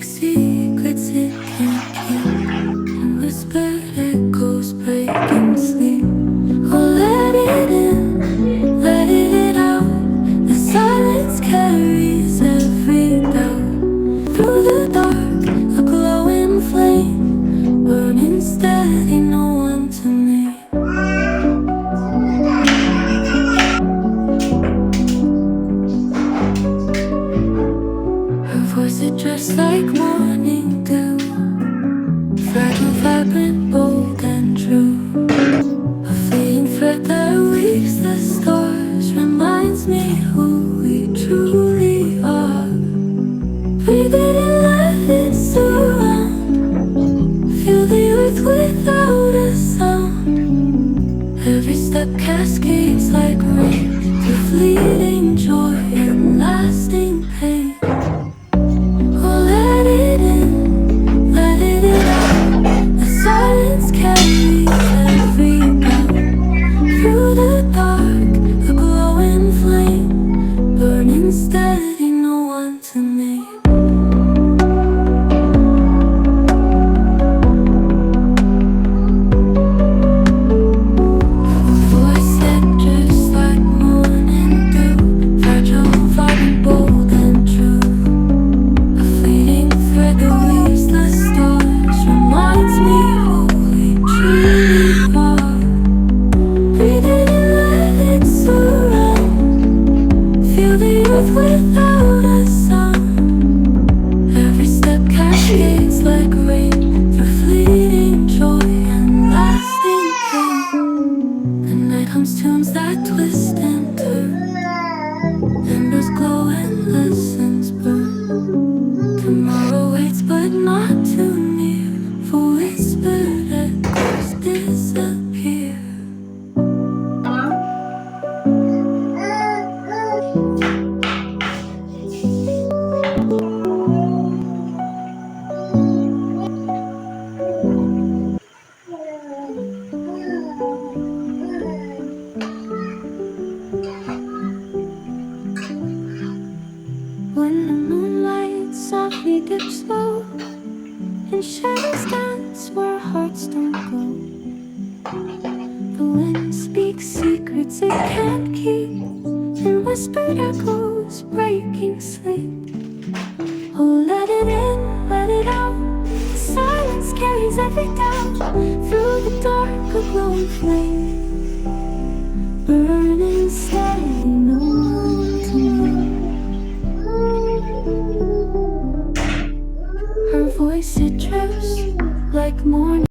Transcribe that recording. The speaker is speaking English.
secrets it can't keep, and whispered echoes breaking sleep. Oh, let it in, let it out. The silence carries every doubt. Through the dark, a glowing flame, burning steady, no one to me. Her voice is just like morning dew, fragile, vibrant, bold and true. A fleeting thread that weaves the stars, reminds me who we truly are. Breathe it and let it surround, feel the earth without a sound. Every step cascades like rain, through fleeting joy and lasting pain. Steady, no one to me. A voice that just like morning dew, fragile, vibrant, bold and true. A fleeting thread that weaves the stars, reminds me who we truly are. Breathe it and let it surround, feel the earth without a sound. Every step cascades like rain, through fleeting joy and lasting pain. The night hums tunes that twist and turn, embers glow and lessons burn. Tomorrow waits but not too near, for whispered echoes disappear. When the moonlight softly dips low, and shadows dance where hearts don't go, the wind speaks secrets it can't keep, and whispered echoes breaking sleep. Oh, let it in, let it out. The silence carries every doubt. Through the dark, a glowing flame, burning steady, no one to me. Her voice, it drifts like morning.